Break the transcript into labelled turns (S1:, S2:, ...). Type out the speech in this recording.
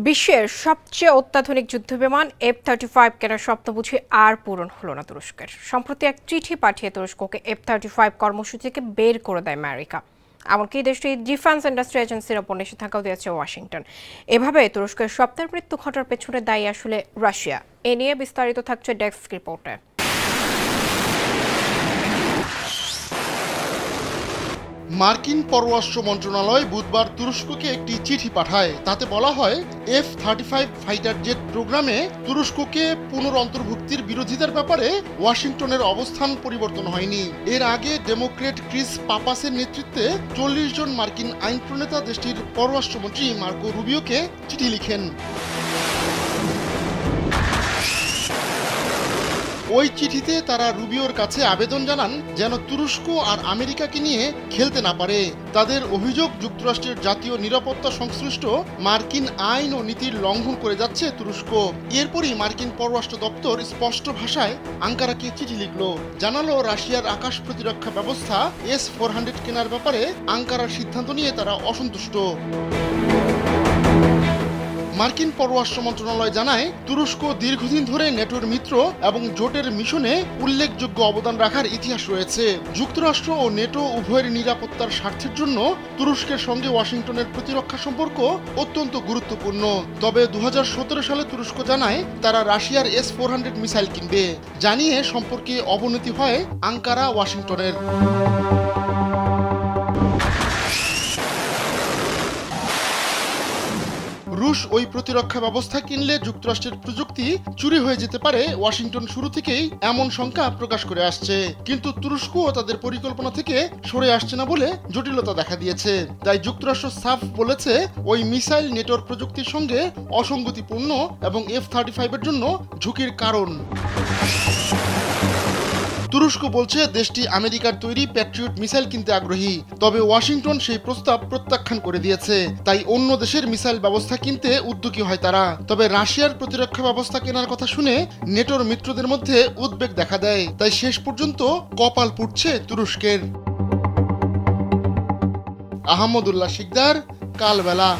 S1: বিশ্বের সবচেয়ে অত্যাধুনিক যুদ্ধবিমান F-35 কেনার স্বপ্ন বুঝি আর পূরণ হলো না তুরস্কের। সম্প্রতি এক চিঠি পাঠিয়ে তুরস্ককে F-35 কর্মসূচি থেকে বের করে দেয় আমেরিকা। এমনকি দেশটির ডিফেন্স ইন্ডাস্ট্রি এজেন্সির ওপর নিষেধাজ্ঞাও দিয়েছে ওয়াশিংটন। এভাবে তুরস্কের স্বপ্নের মৃত্যু ঘটার পেছনে দায়ী আসলে রাশিয়া। এ নিয়ে বিস্তারিত থাকছে ডেস্ক রিপোর্টে।
S2: মার্কিন পররাষ্ট্র মন্ত্রণালয় বুধবার তুরস্ককে একটি চিঠি পাঠায়। তাতে বলা হয়, F-35 ফাইটার জেট প্রোগ্রামে তুরস্ককে পুনরন্তর্ভুক্তির বিরোধিতার ব্যাপারে ওয়াশিংটনের অবস্থান পরিবর্তন হয়নি। এর আগে ডেমোক্রেট ক্রিস পাপাসের নেতৃত্বে 40 জন মার্কিন আইন প্রণেতা দেশটির পররাষ্ট্রমন্ত্রী মার্কো রুবিওকে চিঠি লিখেন। ওই চিঠিতে তারা রুবিওর কাছে আবেদন জানান যেন তুরস্ক আর আমেরিকাকে নিয়ে খেলতে না পারে। তাদের অভিযোগ, যুক্তরাষ্ট্রের জাতীয় নিরাপত্তা সংশ্লিষ্ট মার্কিন আইন ও নীতির লঙ্ঘন করে যাচ্ছে তুরস্ক। এরপরই মার্কিন পররাষ্ট্র দপ্তর স্পষ্ট ভাষায় আঙ্কারাকে চিঠি লিখল, জানালো রাশিয়ার আকাশ প্রতিরক্ষা ব্যবস্থা S-400 কেনার ব্যাপারে আঙ্কারার সিদ্ধান্ত নিয়ে তারা অসন্তুষ্ট। মার্কিন পররাষ্ট্র মন্ত্রণালয় জানায়, তুরস্ক দীর্ঘদিন ধরে নেটোর মিত্র এবং জোটের মিশনে উল্লেখযোগ্য অবদান রাখার ইতিহাস রয়েছে। যুক্তরাষ্ট্র ও নেটো উভয়ের নিরাপত্তার স্বার্থের জন্য তুরস্কের সঙ্গে ওয়াশিংটনের প্রতিরক্ষা সম্পর্ক অত্যন্ত গুরুত্বপূর্ণ। তবে 2017 সালে তুরস্ক জানায় তারা রাশিয়ার S-400 মিসাইল কিনবে, জানিয়ে সম্পর্কে অবনতি হয় আঙ্কারা ওয়াশিংটনের। রুশ ওই প্রতিরক্ষা ব্যবস্থা কিনলে যুক্তরাষ্ট্রের প্রযুক্তি চুরি হয়ে যেতে পারে। ওয়াশিংটন শুরু থেকেই এমন শঙ্কা প্রকাশ করে আসছে, কিন্তু তুরস্কও তাদের পরিকল্পনা থেকে সরে আসছে না বলে জটিলতা দেখা দিয়েছে। তাই যুক্তরাষ্ট্র সাফ বলেছে, ওই মিসাইল নেটোর প্রযুক্তির সঙ্গে অসঙ্গতিপূর্ণ এবং F-35 এর জন্য ঝুঁকির কারণ। তুরস্ক বলছে দেশটি আমেরিকার তৈরি প্যাট্রিয়ট মিসাইল কিনতে আগ্রহী, তবে ওয়াশিংটন সেই প্রস্তাব প্রত্যাখ্যান করে দিয়েছে। তাই অন্য দেশের মিসাইল ব্যবস্থা কিনতে উদ্যোগী হয় তারা। তবে রাশিয়ার প্রতিরক্ষা ব্যবস্থা কেনার কথা শুনে নেটোর মিত্রদের মধ্যে উদ্বেগ দেখা দেয়। তাই শেষ পর্যন্ত কপাল পুড়ছে তুরস্কের। আহমদুল্লাহ শিকদার, কালবেলা।